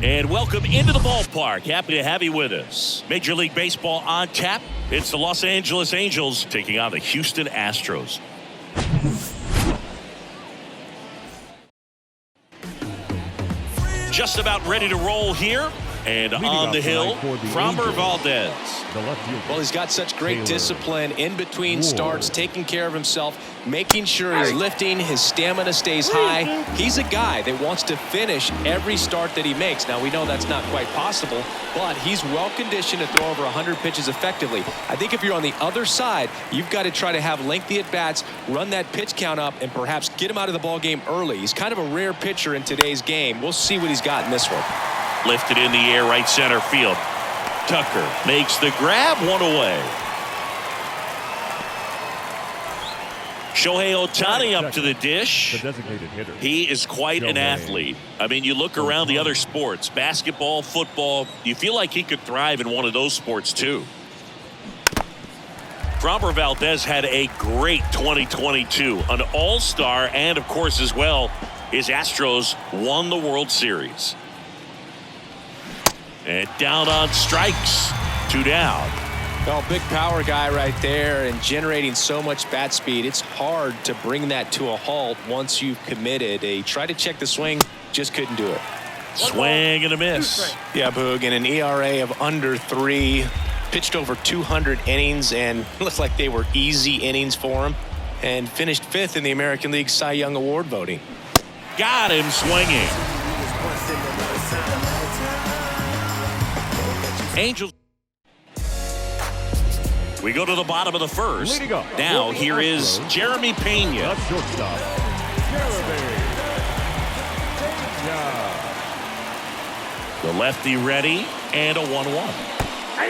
And welcome into the ballpark. Happy to have you with us. Major League Baseball on tap. It's the Los Angeles Angels taking on the Houston Astros. Just about ready to roll here. And on the hill, Framber Valdez. Well, he's got such great discipline in between starts, taking care of himself, making sure he's lifting, his stamina stays high. He's a guy that wants to finish every start that he makes. Now, we know that's not quite possible, but he's well-conditioned to throw over 100 pitches effectively. I think if you're on the other side, you've got to try to have lengthy at-bats, run that pitch count up, and perhaps get him out of the ballgame early. He's kind of a rare pitcher in today's game. We'll see what he's got in this one. Lifted in the air, right center field. Tucker makes the grab, one away. Shohei Ohtani up to the dish. The designated hitter. He is quite an athlete. I mean, you look around the other sports, basketball, football, you feel like he could thrive in one of those sports too. Framber Valdez had a great 2022, an all-star, and of course as well, his Astros won the World Series. And down on strikes. 2 down. Well, big power guy right there and generating so much bat speed. It's hard to bring that to a halt once you've committed. He tried to check the swing, just couldn't do it. Swing and a miss. Yeah, Boog, and an ERA of under 3. Pitched over 200 innings and looked like they were easy innings for him. And finished 5th in the American League Cy Young Award voting. Got him swinging. Angels. We go to the bottom of the first. Now here is Jeremy Pena. The lefty ready and a 1-1.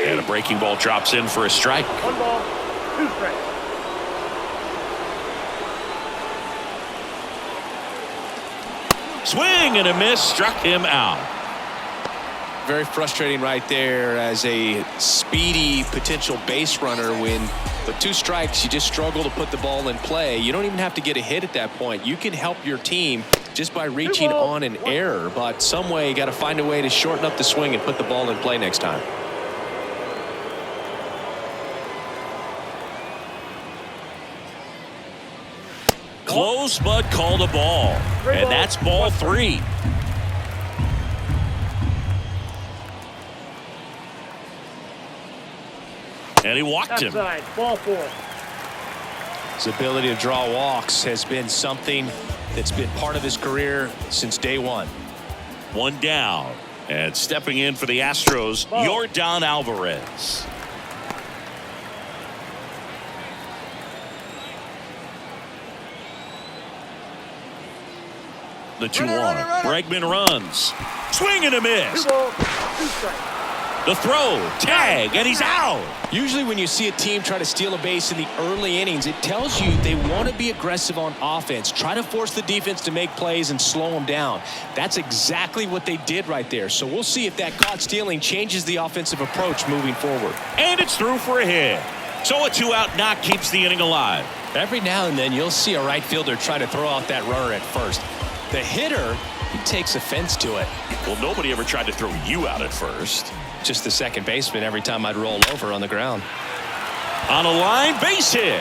And a breaking ball drops in for a strike. 1 ball, 2 strikes. Swing and a miss, struck him out. Very frustrating right there as a speedy potential base runner. When with 2 strikes, you just struggle to put the ball in play. You don't even have to get a hit at that point. You can help your team just by reaching on an error, but some way you got to find a way to shorten up the swing and put the ball in play next time. Close, but called a ball. And that's ball 3. And he walked him. Ball 4. His ability to draw walks has been something that's been part of his career since day one. 1 down. And stepping in for the Astros, Yordan Alvarez. The 2-1. Bregman runs. Swing and a miss. 2 balls, 2 strikes. The throw, tag, and he's out. Usually when you see a team try to steal a base in the early innings, it tells you they want to be aggressive on offense. Try to force the defense to make plays and slow them down. That's exactly what they did right there. So we'll see if that caught stealing changes the offensive approach moving forward. And it's through for a hit. So a 2-out knock keeps the inning alive. Every now and then you'll see a right fielder try to throw out that runner at first. The hitter, he takes offense to it. Well, nobody ever tried to throw you out at first. Just the second baseman every time I'd roll over on the ground. On a line, base hit.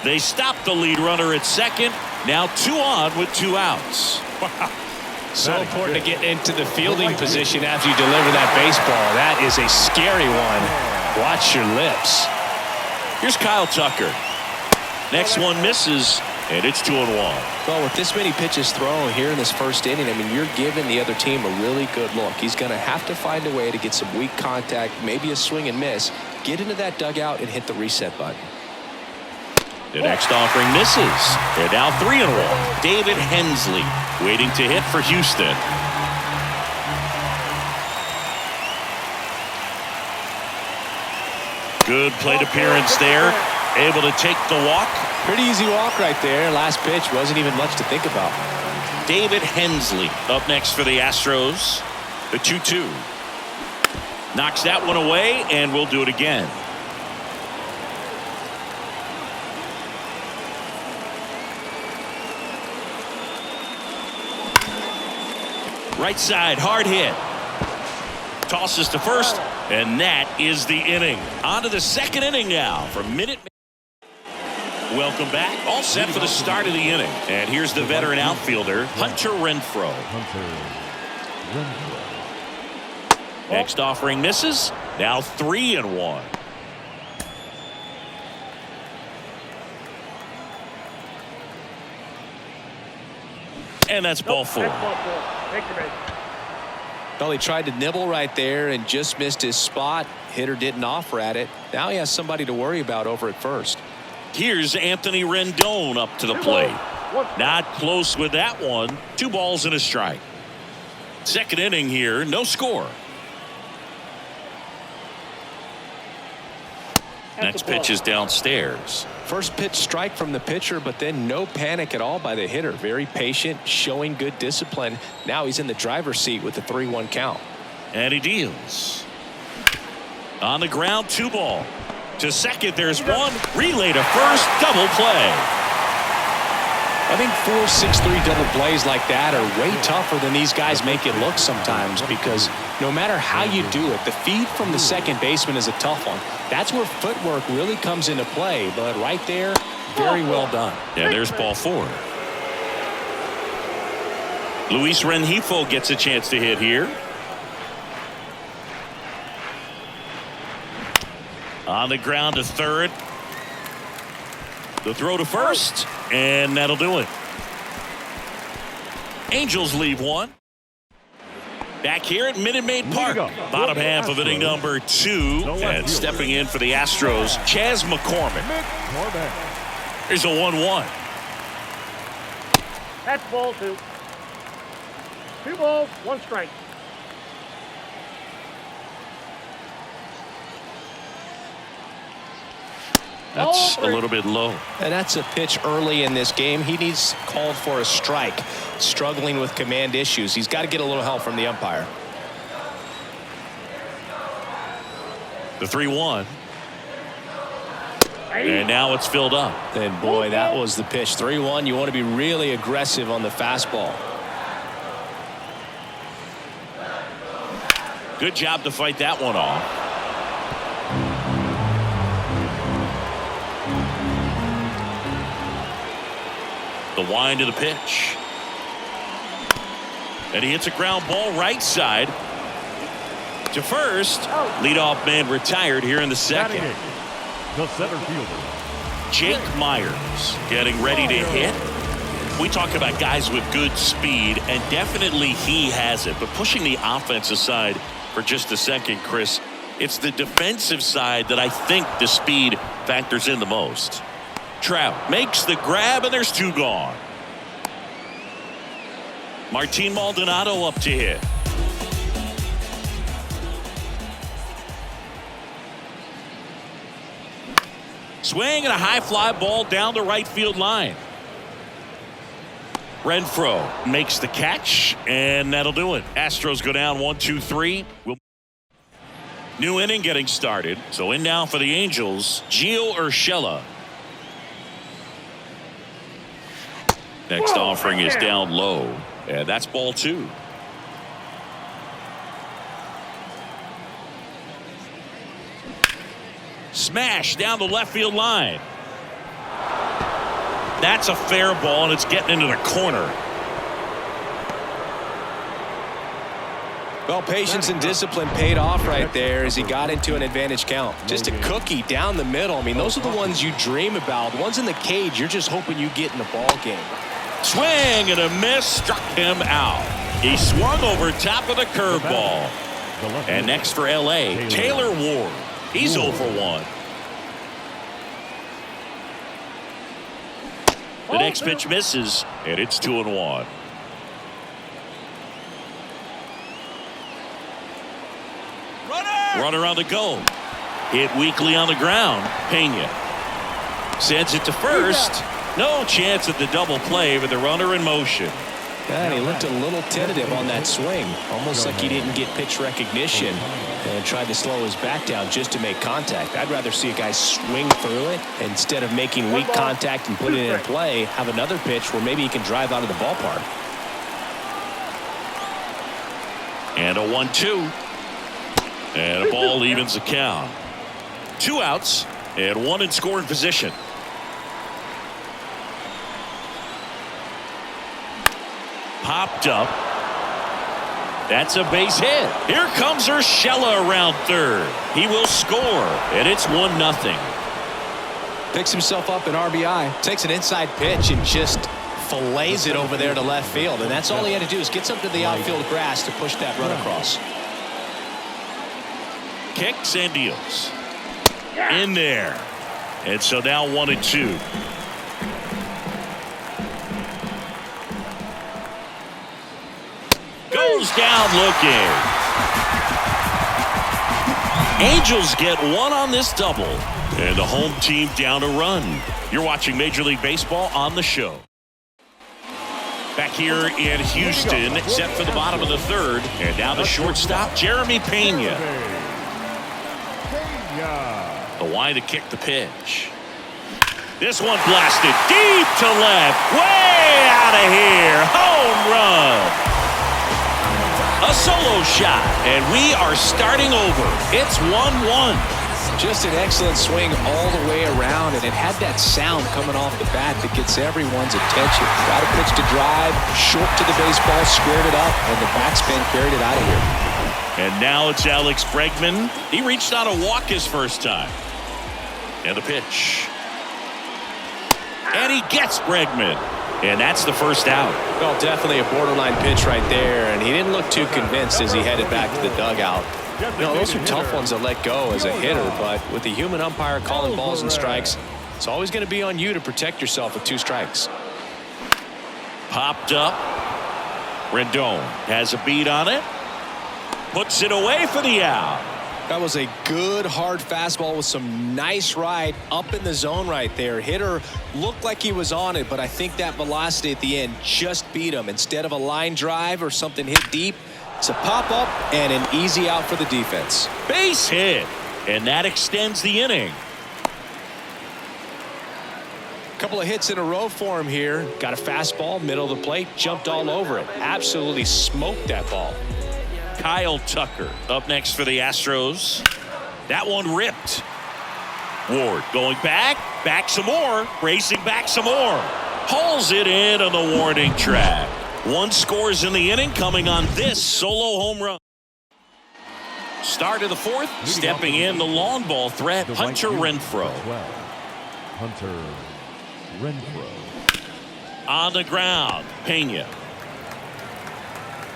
They stopped the lead runner at second. Now 2 on with 2 outs. So important to get into the fielding position after you deliver that baseball. That is a scary one. Watch your lips. Here's Kyle Tucker. Next one misses, and it's 2-1. Well, with this many pitches thrown here in this first inning, I mean, you're giving the other team a really good look. He's going to have to find a way to get some weak contact, maybe a swing and miss, get into that dugout and hit the reset button. The next offering misses. They're now 3-1. David Hensley waiting to hit for Houston. Good plate appearance there. Able to take the walk. Pretty easy walk right there. Last pitch wasn't even much to think about. David Hensley up next for the Astros. The 2-2. Knocks that one away, and we'll do it again. Right side, hard hit. Tosses to first, and that is the inning. On to the second inning now from Minute. Welcome back. All set for the start of the inning. And here's the veteran outfielder, Hunter Renfroe. Next offering misses. Now 3-1. And that's ball four. Well, he tried to nibble right there and just missed his spot. Hitter didn't offer at it. Now he has somebody to worry about over at first. Here's Anthony Rendon up to the plate. Not close with that one. 2 balls and a strike. Second inning here, no score. Next pitch is downstairs. First pitch strike from the pitcher, but then no panic at all by the hitter. Very patient, showing good discipline. Now he's in the driver's seat with the 3-1 count. And he deals. On the ground, 2 ball. To second, there's 1. Relay to first, double play. I think 4-6-3 double plays like that are way tougher than these guys make it look sometimes, because no matter how you do it, the feed from the second baseman is a tough one. That's where footwork really comes into play, but right there, very well done. Yeah, there's ball 4. Luis Rengifo gets a chance to hit here. On the ground to third. The throw to first, and that'll do it. Angels leave 1. Back here at Minute Maid Park. Bottom half of inning number 2. And stepping in for the Astros, Chas McCormick. Here's a 1-1. That's ball 2. 2 balls, 1 strike. That's a little bit low. And that's a pitch early in this game. He needs called for a strike. Struggling with command issues. He's got to get a little help from the umpire. The 3-1. And now it's filled up. And boy, that was the pitch. 3-1. You want to be really aggressive on the fastball. Good job to fight that one off. The wind of the pitch. And he hits a ground ball right side to first. Leadoff man retired here in the second. The center fielder, Jake Myers getting ready to hit. We talk about guys with good speed, and definitely he has it. But pushing the offense aside for just a second, Chris, it's the defensive side that I think the speed factors in the most. Trout makes the grab, and there's 2 gone. Martin Maldonado up to hit. Swing and a high fly ball down the right field line. Renfroe makes the catch, and that'll do it. Astros go down 1-2-3. New inning getting started. So in now for the Angels, Gio Urshela. Next offering is down low, and that's ball 2. Smash down the left field line. That's a fair ball, and it's getting into the corner. Well, patience and discipline paid off right there as he got into an advantage count. Just a cookie down the middle. I mean, those are the ones you dream about. The ones in the cage, you're just hoping you get in the ball game. Swing and a miss, struck him out. He swung over top of the curveball. And next for LA, Taylor Ward. He's 0 for 1. The next pitch misses, and it's 2-1. Runner on the go. Hit weakly on the ground. Pena sends it to first. No chance at the double play with the runner in motion. And he looked a little tentative on that swing, almost like he didn't get pitch recognition and tried to slow his bat down just to make contact. I'd rather see a guy swing through it instead of making weak contact and put it in play. Have another pitch where maybe he can drive out of the ballpark. And a 1-2. And a ball evens the count. 2 outs and 1 in scoring position. Popped up. That's a base hit. Here comes Urshela around third. He will score, and it's 1-0. Picks himself up an RBI. Takes an inside pitch and just fillets it over there to left field. And that's all he had to do is get something to the outfield grass to push that run across. Kicks and deals. In there. And so now 1-2. Goes down looking. Angels get 1 on this double. And the home team down a run. You're watching Major League Baseball on the show. Back here in Houston, set for the bottom of the 3rd. And now the shortstop, Jeremy Pena. The wide to kick the pitch. This one blasted deep to left. Way out of here. Home run. A solo shot. And we are starting over. It's 1-1. Just an excellent swing all the way around, and it had that sound coming off the bat that gets everyone's attention. Got a pitch to drive, short to the baseball, squared it up, and the backspin carried it out of here. And now it's Alex Bregman. He reached out a walk his first time. And the pitch. And he gets Bregman. And that's the first out. Well, definitely a borderline pitch right there, and he didn't look too convinced as he headed back to the dugout. You know, those are tough ones to let go as a hitter, but with the human umpire calling balls and strikes, it's always going to be on you to protect yourself with 2 strikes. Popped up. Rendon has a beat on it. Puts it away for the out. That was a good hard fastball with some nice ride up in the zone right there. Hitter looked like he was on it, but I think that velocity at the end just beat him. Instead of a line drive or something hit deep, it's a pop up and an easy out for the defense. Base hit, and that extends the inning. Couple of hits in a row for him here. Got a fastball, middle of the plate, jumped all over it. Absolutely smoked that ball. Kyle Tucker up next for the Astros. That one ripped. Ward going back some more, racing back some more. Hauls it in on the warning track. 1 scores in the inning coming on this solo home run. Start of the 4th, stepping in the long ball threat, Hunter Renfroe. Hunter Renfroe. On the ground, Pena.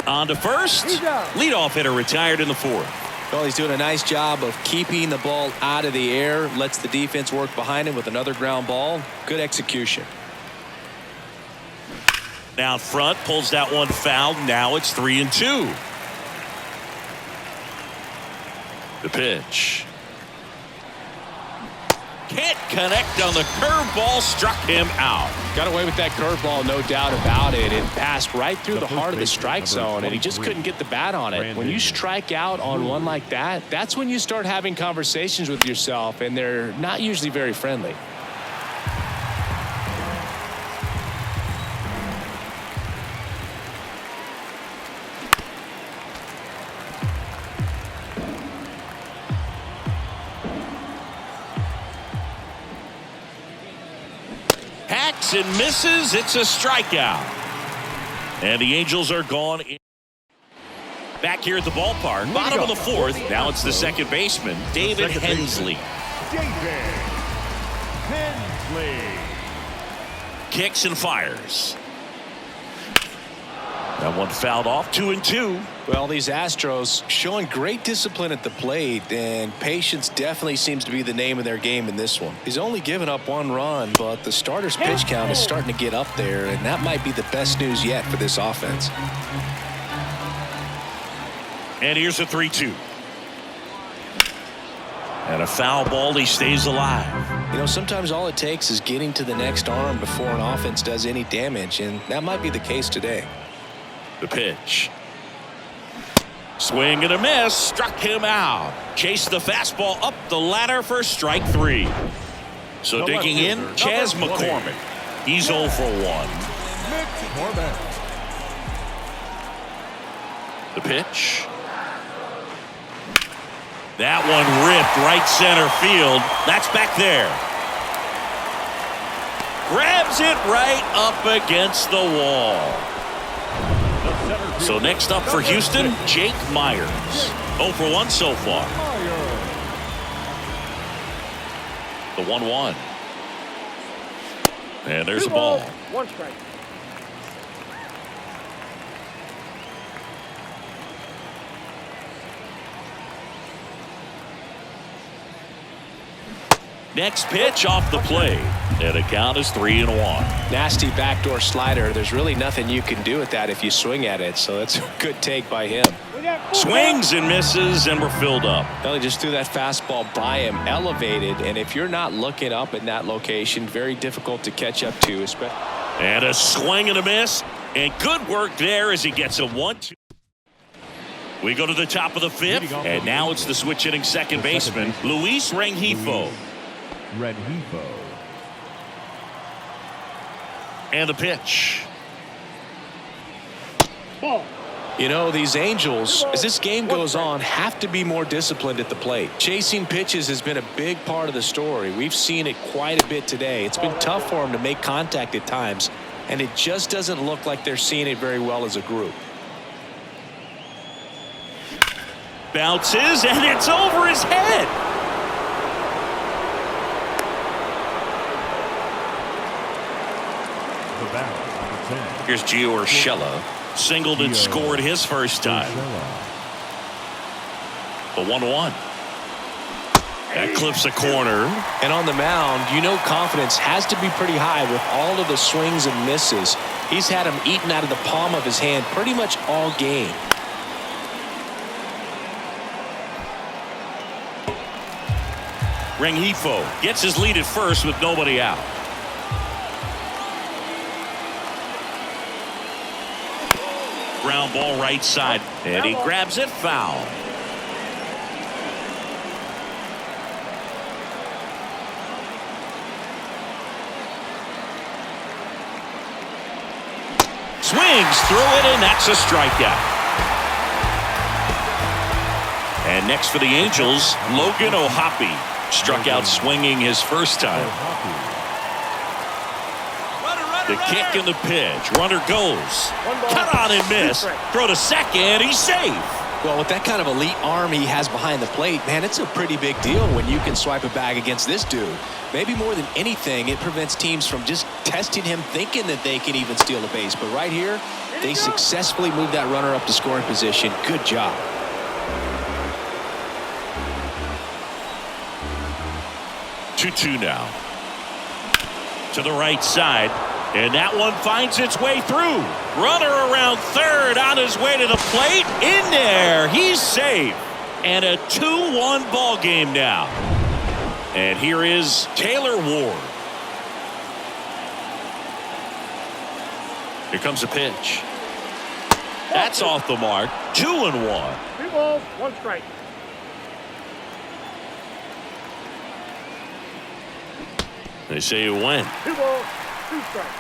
On to first. Leadoff hitter retired in the 4th. Well, he's doing a nice job of keeping the ball out of the air. Lets the defense work behind him with another ground ball. Good execution. Down front, pulls that one foul. Now it's 3-2. The pitch. Can't connect on the curveball, struck him out. Got away with that curveball, no doubt about it. It passed right through the heart of the strike zone, and he just couldn't get the bat on it. When you strike out on one like that, that's when you start having conversations with yourself, and they're not usually very friendly. And misses. It's a strikeout. And the Angels are gone. Back here at the ballpark, bottom of the 4th. Now it's the second baseman, David Hensley. David Hensley. Kicks and fires. That one fouled off. 2-2. Well, these Astros showing great discipline at the plate, and patience definitely seems to be the name of their game in this one. He's only given up 1 run, but the starter's pitch count is starting to get up there, and that might be the best news yet for this offense. And here's a 3-2. And a foul ball. He stays alive. You know, sometimes all it takes is getting to the next arm before an offense does any damage, and that might be the case today. The pitch. Swing and a miss. Struck him out. Chased the fastball up the ladder for strike 3. So digging in, Chas McCormick. He's 0 for 1. The pitch. That one ripped right center field. That's back there. Grabs it right up against the wall. So next up for Houston, Jake Myers. 0 for 1 so far. The 1-1. And there's a ball. 1 strike. Next pitch off the plate. And the count is 3-1. Nasty backdoor slider. There's really nothing you can do with that if you swing at it. So that's a good take by him. Swings and misses, and we're filled up. Well, he just threw that fastball by him, elevated, and if you're not looking up in that location, very difficult to catch up to. And a swing and a miss, and good work there as he gets a 1-2. We go to the top of the 5th, and now it's the switch hitting second baseman, Luis Rengifo. And the pitch. Ball. You know, these Angels, as this game goes on, have to be more disciplined at the plate. Chasing pitches has been a big part of the story. We've seen it quite a bit today. It's been tough for them to make contact at times, and it just doesn't look like they're seeing it very well as a group. Bounces, and it's over his head. Here's Gio Urshela. Singled and scored his first time. The 1-1. That clips a corner. And on the mound, you know confidence has to be pretty high with all of the swings and misses. He's had them eaten out of the palm of his hand pretty much all game. Rengifo gets his lead at first with nobody out. Ground ball right side, and he grabs it foul. Swings through it, and that's a strikeout. And next for the Angels, Logan O'Hoppe. Struck out swinging his first time. The kick and the pitch. Runner goes. Cut on and miss. Throw to second. He's safe. Well, with that kind of elite arm he has behind the plate, man, it's a pretty big deal when you can swipe a bag against this dude. Maybe more than anything, it prevents teams from just testing him, thinking that they can even steal a base. But right here, they successfully moved that runner up to scoring position. Good job. Two now. To the right side. And that one finds its way through. Runner around third on his way to the plate. In there. He's safe. And a 2-1 ball game now. And here is Taylor Ward. Here comes a pitch. That's off the mark. 2-1. 2 balls, 1 strike. They say you win. 2 balls, 2 strikes.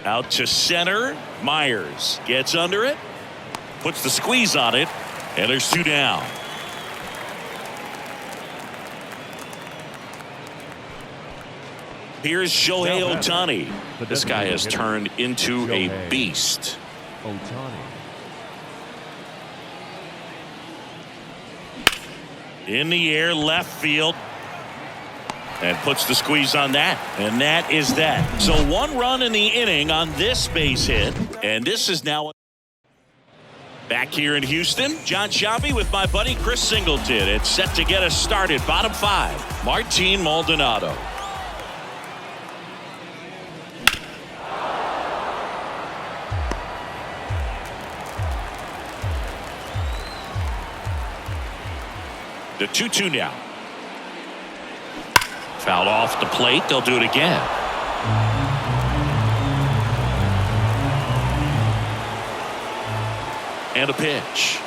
Out to center. Myers gets under it. Puts the squeeze on it. And there's 2 down. Here's Shohei Ohtani. This guy has turned into a beast. In the air, left field. And puts the squeeze on that. And that is that. So 1 run in the inning on this base hit. And this is now back here in Houston. John Sciambi with my buddy Chris Singleton. It's set to get us started. Bottom 5. Martin Maldonado. The 2-2 now. Foul off the plate. They'll do it again. And a pitch.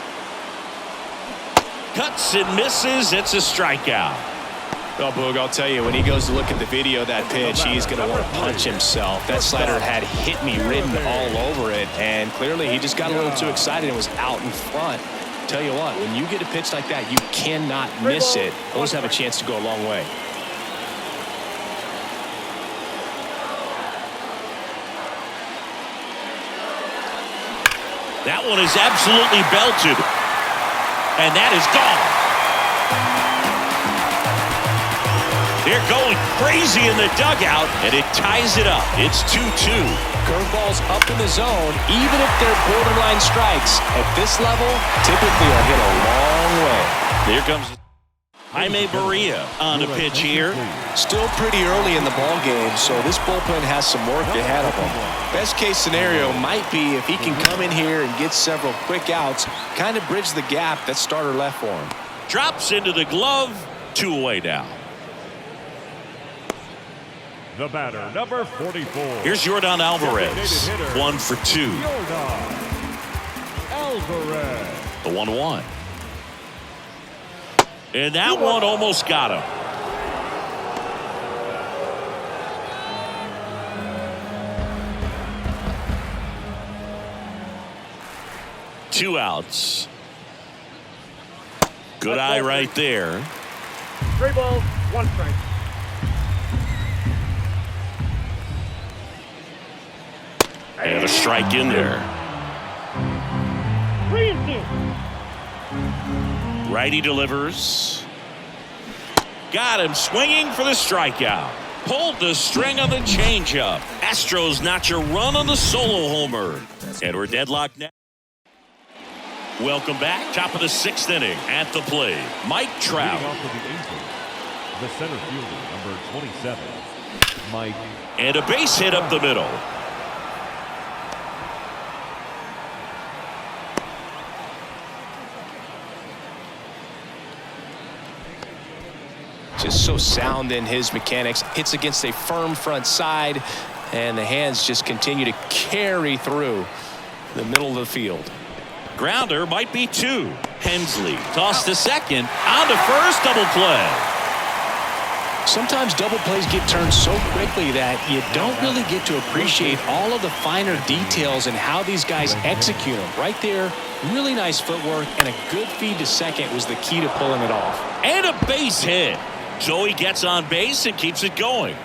Cuts and misses. It's a strikeout. Oh, Boog, I'll tell you, when he goes to look at the video of that pitch, he's going to want to punch himself. That slider had hit me written all over it, and clearly he just got a little too excited and was out in front. Tell you what, when you get a pitch like that, you cannot miss it. Those have a chance to go a long way. That one is absolutely belted. And that is gone. They're going crazy in the dugout, and it ties it up. It's 2-2. Curveballs up in the zone, even if they're borderline strikes, at this level, typically are hit a long way. Here comes Jaime Barria on the pitch here. Still pretty early in the ball game, so this bullpen has some work ahead of them. Best case scenario might be if he can come in here and get several quick outs, kind of bridge the gap that starter left for him. Drops into the glove, 2 away now. The batter, number 44. Here's Yordan Alvarez, 1 for 2. Yordan Alvarez. The 1-1. And that one almost got him. Two outs. Good eye right there. 3 balls, 1 strike. And a strike in there. 3-2. Righty delivers. Got him swinging for the strikeout. Pulled the string on the changeup. Astros notch a run on the solo homer. And we're deadlocked now. Welcome back. Top of the 6th inning. At the plate, Mike Trout. Leading off for the Angels, the center fielder, number 27, Mike. And a base hit up the middle. Just so sound in his mechanics. Hits against a firm front side, and the hands just continue to carry through the middle of the field. Grounder might be 2. Hensley tossed to second. On to first, double play. Sometimes double plays get turned so quickly that you don't really get to appreciate all of the finer details and how these guys execute them. Right there, really nice footwork, and a good feed to second was the key to pulling it off. And a base hit. So he gets on base and keeps it going.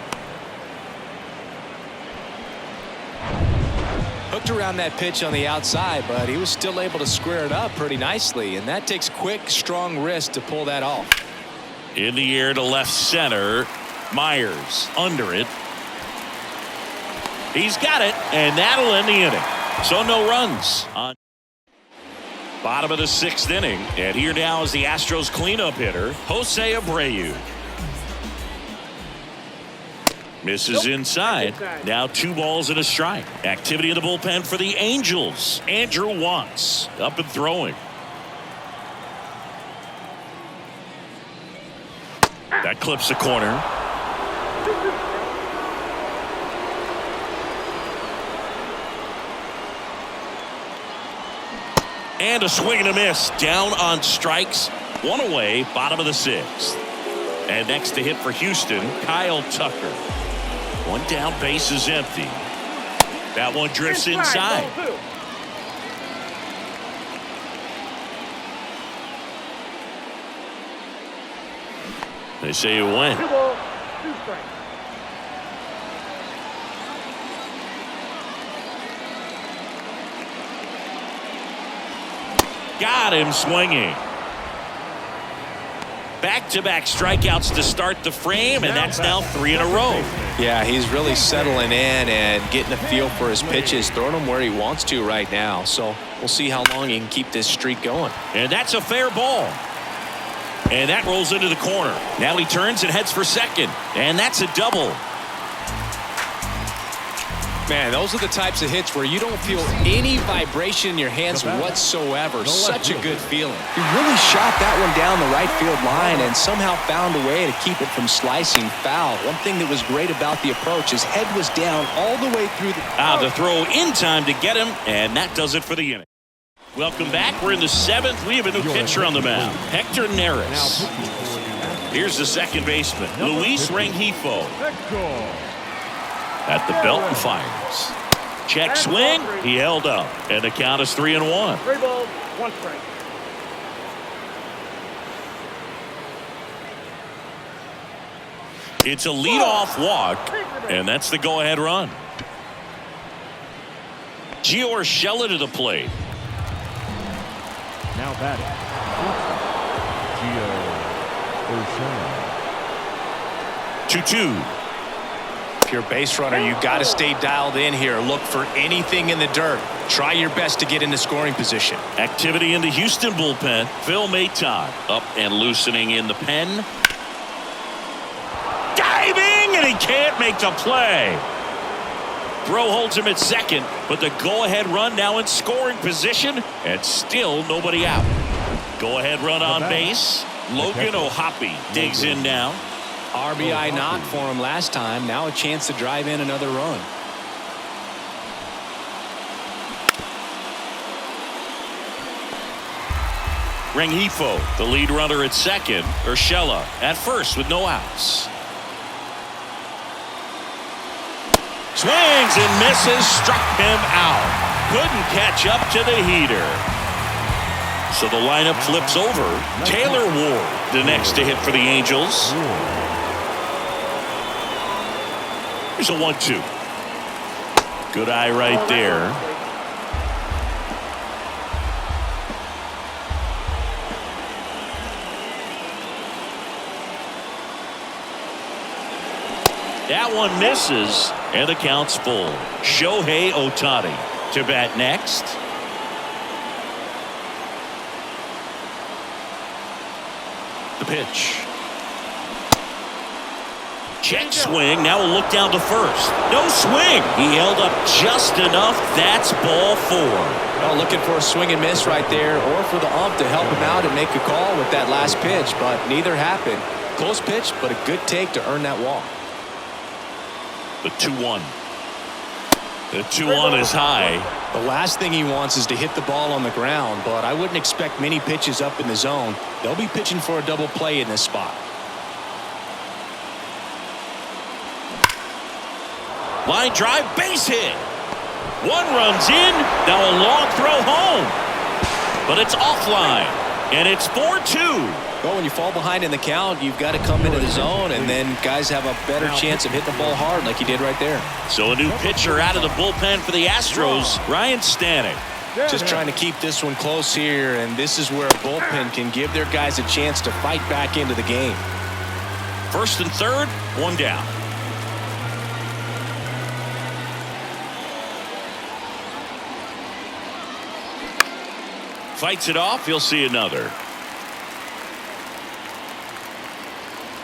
Hooked around that pitch on the outside, but he was still able to square it up pretty nicely, and that takes quick, strong wrist to pull that off. In the air to left center. Myers under it. He's got it, and that'll end the inning. So no runs on bottom of the 6th inning. And here now is the Astros cleanup hitter, Jose Abreu. Misses inside. Now 2 balls and a strike. Activity in the bullpen for the Angels. Andrew Watts up and throwing. That clips the corner. And a swing and a miss. Down on strikes. 1 away, bottom of the 6th. And next to hit for Houston, Kyle Tucker. 1 down, base is empty. That one drifts inside. They say it went. 2 balls, 2 strikes. Got him swinging. Back-to-back strikeouts to start the frame, and that's now 3 in a row. Yeah, he's really settling in and getting a feel for his pitches, throwing them where he wants to right now. So we'll see how long he can keep this streak going. And that's a fair ball. And that rolls into the corner. Now he turns and heads for second. And that's a double. Man, those are the types of hits where you don't feel any vibration in your hands whatsoever. Such a good feeling. He really shot that one down the right field line and somehow found a way to keep it from slicing foul. One thing that was great about the approach, his head was down all the way through the throw in time to get him, and that does it for the inning. Welcome back. We're in the 7th. We have a new pitcher on the mound, Hector Neris. Here's the second baseman, Number Luis 50. Rengifo. Echo. At the belt and fires. Check swing. He held up. And the count is 3-1. 3 balls, 1 strike. It's a leadoff walk. And that's the go-ahead run. Gio Urshela to the plate. Now batting. Gio Urshela. 2-2. If you're a base runner, you got to stay dialed in here. Look for anything in the dirt. Try your best to get into scoring position. Activity in the Houston bullpen. Phil Maton up and loosening in the pen. Diving, and he can't make the play. Throw holds him at second, but the go-ahead run now in scoring position, and still nobody out. Go-ahead run on base. Logan O'Hoppe digs in now. RBI knock for him last time. Now a chance to drive in another run. Rengifo, the lead runner at second. Urshela at first with no outs. Swings and misses, struck him out. Couldn't catch up to the heater. So the lineup flips over. Taylor Ward, the next to hit for the Angels. Here's a 1-2. Good eye right there. That one misses, and the count's full. Shohei Ohtani to bat next. The pitch. Check swing. Now a look down to first. No swing. He held up just enough. That's ball 4. Well, looking for a swing and miss right there, or for the ump to help him out and make a call with that last pitch, but neither happened. Close pitch, but a good take to earn that walk. The 2-1. The 2-1 is high. The last thing he wants is to hit the ball on the ground, but I wouldn't expect many pitches up in the zone. They'll be pitching for a double play in this spot. Line drive, base hit. One runs in. Now a long throw home. But it's offline. And it's 4-2. Well, when you fall behind in the count, you've got to come into the zone, and then guys have a better chance of hitting the ball hard like he did right there. So a new pitcher out of the bullpen for the Astros, Ryan Stanek. Just trying to keep this one close here, and this is where a bullpen can give their guys a chance to fight back into the game. First and third, one down. Fights it off, he'll see another.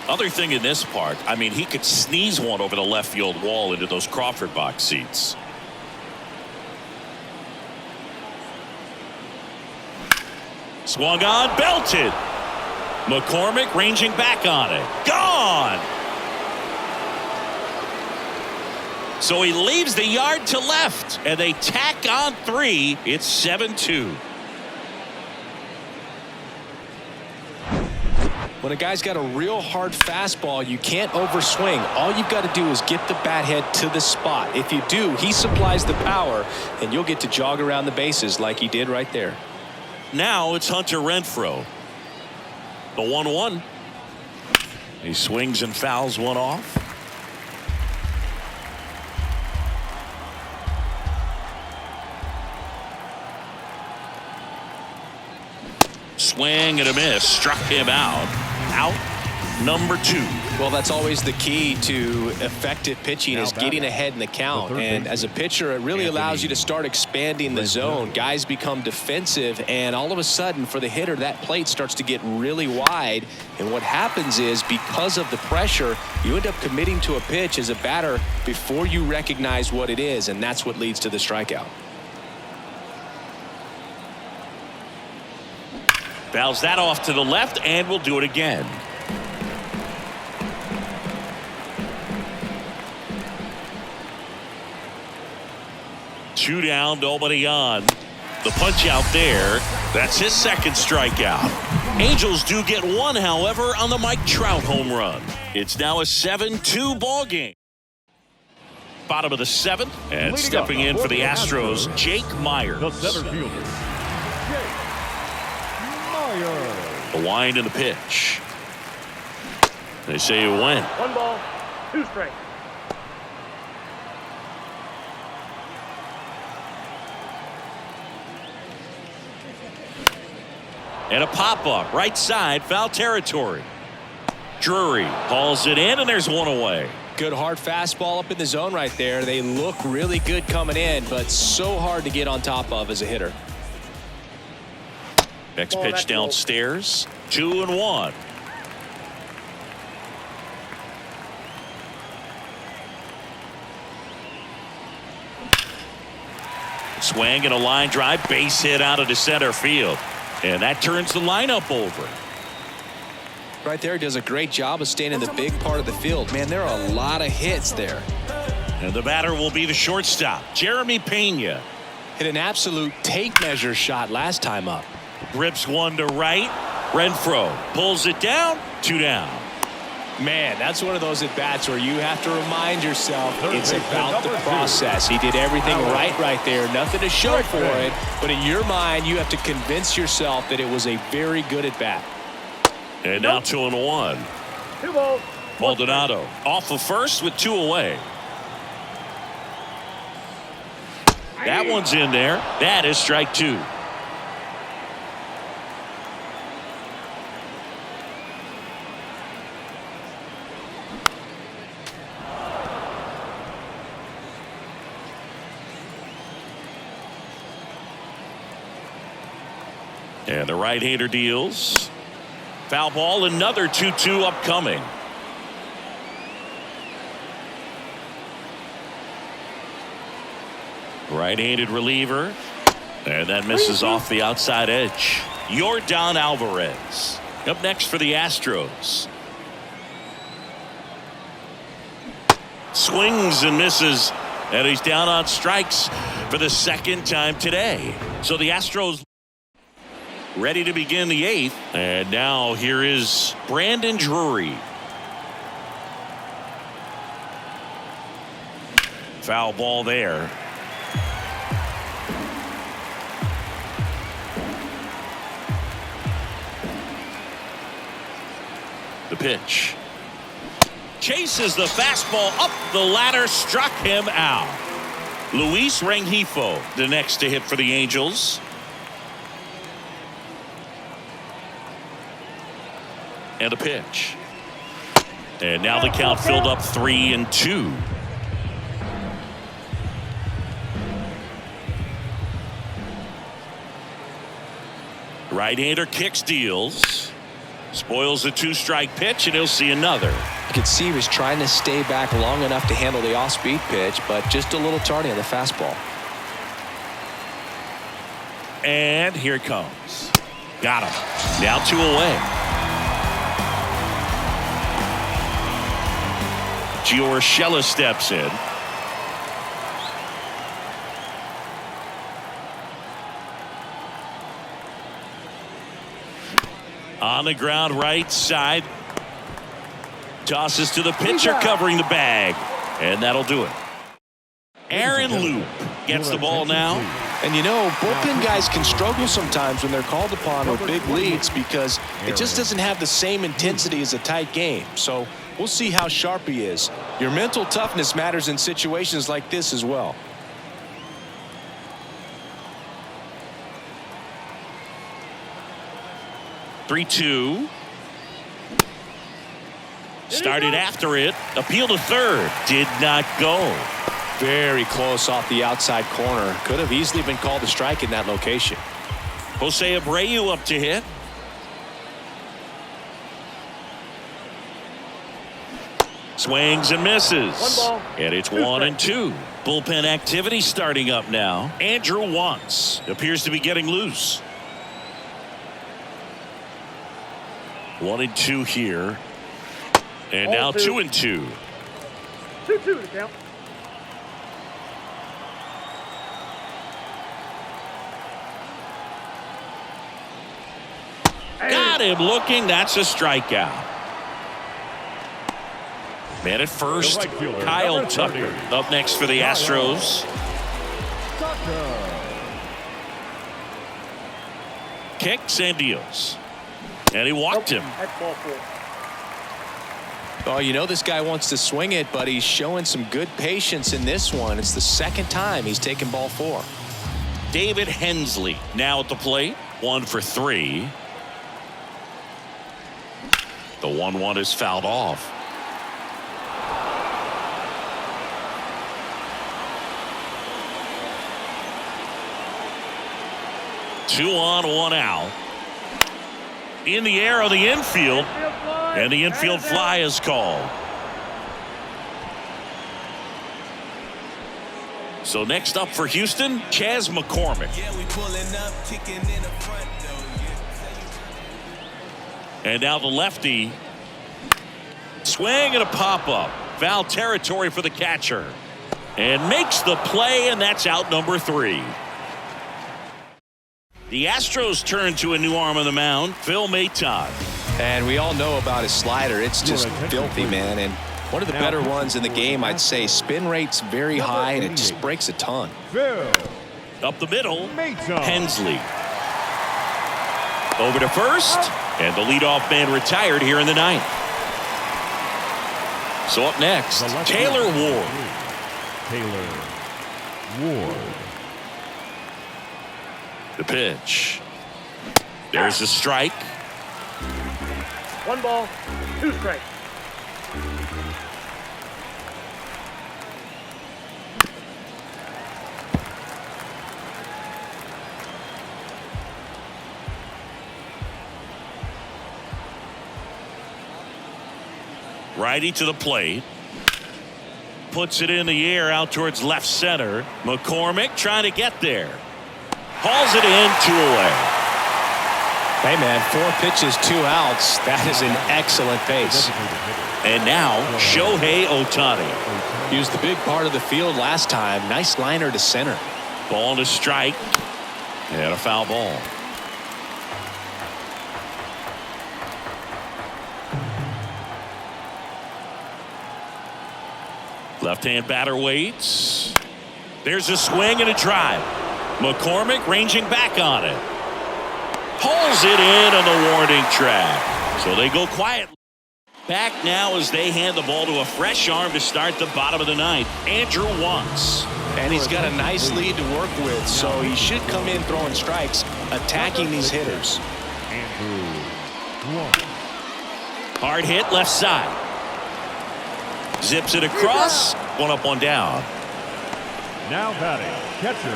Other thing in this part, I mean, he could sneeze one over the left field wall into those Crawford box seats. Swung on, belted. McCormick ranging back on it. Gone! So he leaves the yard to left, and they tack on 3. It's 7-2. When a guy's got a real hard fastball, you can't overswing. All you've got to do is get the bat head to the spot. If you do, he supplies the power, and you'll get to jog around the bases like he did right there. Now it's Hunter Renfroe. The 1-1. He swings and fouls one off. Swing and a miss. Struck him out. Out number 2. Well, that's always the key to effective pitching, is getting ahead in the count. And as a pitcher, it really allows you to start expanding the zone. Guys become defensive, and all of a sudden, for the hitter, that plate starts to get really wide. And what happens is, because of the pressure, you end up committing to a pitch as a batter before you recognize what it is, and that's what leads to the strikeout. Fouls that off to the left, and we'll do it again. Two down, nobody on. The punch out there. That's his second strikeout. Angels do get one, however, on the Mike Trout home run. It's now a 7-2 ball game. Bottom of the seventh, and stepping in for the Astros, Jake Myers. The center fielder, Jake Myers. The wind and the pitch. They say you win. 1 ball, 2 strikes. And a pop-up, right side, foul territory. Drury hauls it in, and there's one away. Good hard fastball up in the zone right there. They look really good coming in, but so hard to get on top of as a hitter. Next pitch downstairs, 2-1. Swing and a line drive, base hit out of the center field. And that turns the lineup over. Right there, does a great job of staying in the big part of the field. Man, there are a lot of hits there. And the batter will be the shortstop, Jeremy Pena. Hit an absolute tape measure shot last time up. Rips one to right. Renfroe pulls it down, 2 down. Man, that's one of those at-bats where you have to remind yourself it's about the process. He did everything right there. Nothing to show for it. But in your mind, you have to convince yourself that it was a very good at-bat. And now 2-1. 2 balls. Maldonado off of first with 2 away. That one's in there. That is strike 2. And the right-hander deals. Foul ball, another 2-2 upcoming. Right-handed reliever. And that misses off the outside edge. Yordan Alvarez up next for the Astros. Swings and misses. And he's down on strikes for the second time today. So the Astros ready to begin the 8th. And now here is Brandon Drury. Foul ball there. The pitch. Chases the fastball up the ladder, struck him out. Luis Rengifo, the next to hit for the Angels. And a pitch. And now the count filled up 3-2. Right-hander kicks, deals. Spoils the 2-strike pitch, and he'll see another. You could see he was trying to stay back long enough to handle the off-speed pitch, but just a little tardy on the fastball. And here it comes. Got him. Now 2 away. Gio Urshela steps in. On the ground, right side. Tosses to the pitcher, covering the bag. And that'll do it. Aaron Loop gets the ball now. And you know, bullpen guys can struggle sometimes when they're called upon with big leads because it just doesn't have the same intensity as a tight game. So we'll see how sharp he is. Your mental toughness matters in situations like this as well. Three-two. Started after it. Appeal to third. Did not go. Very close off the outside corner. Could have easily been called a strike in that location. Jose Abreu up to hit. Swings and misses. 1 ball. And it's 1-2. Bullpen activity starting up now. Andrew Wantz appears to be getting loose. 1-2 here. And now 2-2. 2-2 to count. Got got him looking. That's a strikeout. Man at first, The right fielder, Kyle number Tucker 30. up next for the Astros. Kicks and deals. And he walked him. That's ball 4. Oh, you know this guy wants to swing it, but he's showing some good patience in this one. It's the second time he's taken ball 4. David Hensley now at the plate. 1 for 3. The 1-1 is fouled off. Two on, 1 out. In the air of the infield. And the infield fly is called. So next up for Houston, Chas McCormick. And now the lefty. Swing and a pop-up. Foul territory for the catcher. And makes the play, and that's out number 3. The Astros turn to a new arm on the mound, Phil Maton. And we all know about his slider. It's just filthy, man. And one of the better ones in the game, I'd say. Spin rate's very high, and it just breaks a ton. Up the middle, Hensley. Over to first, and the leadoff man retired here in the 9th. So up next, Taylor Ward. Taylor Ward. The pitch. There's the strike. 1 ball, 2 strikes. Righty to the plate. Puts it in the air out towards left center. McCormick trying to get there. Hauls it in, 2 away. Hey, man, 4 pitches, 2 outs. That is an excellent pace. And now, Shohei Ohtani. He was the big part of the field last time. Nice liner to center. Ball to strike. And a foul ball. Left-hand batter waits. There's a swing and a drive. McCormick ranging back on it. Pulls it in on the warning track. So they go quietly. Back now as they hand the ball to a fresh arm to start the bottom of the 9th. Andrew Wantz. And he's got a nice lead to work with, so he should come in throwing strikes, attacking these hitters. Andrew Wantz. Hard hit left side. Zips it across. 1 up, 1 down. Now batting, catcher,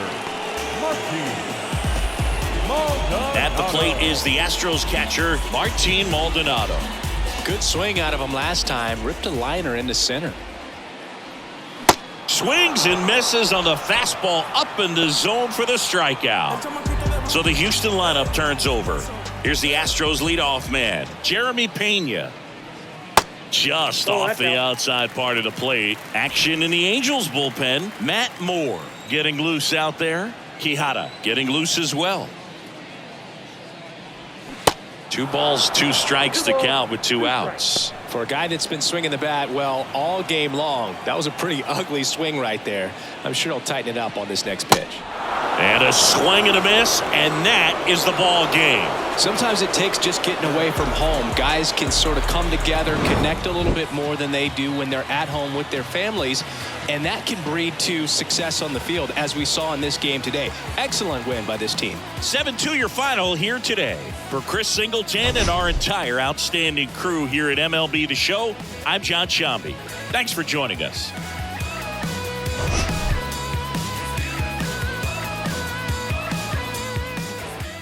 Martin Maldonado. At the plate is the Astros catcher, Martin Maldonado. Good swing out of him last time. Ripped a liner into center. Swings and misses on the fastball up in the zone for the strikeout. So the Houston lineup turns over. Here's the Astros leadoff man, Jeremy Pena. Just off the outside part of the plate. Action in the Angels bullpen. Matt Moore getting loose out there. Quijada getting loose as well. 2 balls, 2 strikes to count with 2 outs. For a guy that's been swinging the bat, well, all game long, that was a pretty ugly swing right there. I'm sure he'll tighten it up on this next pitch. And a swing and a miss, and that is the ball game. Sometimes it takes just getting away from home. Guys can sort of come together, connect a little bit more than they do when they're at home with their families, and that can breed to success on the field, as we saw in this game today. Excellent win by this team. 7-2 your final here today. For Chris Singleton and our entire outstanding crew here at MLB The Show, I'm John Shambi. Thanks for joining us.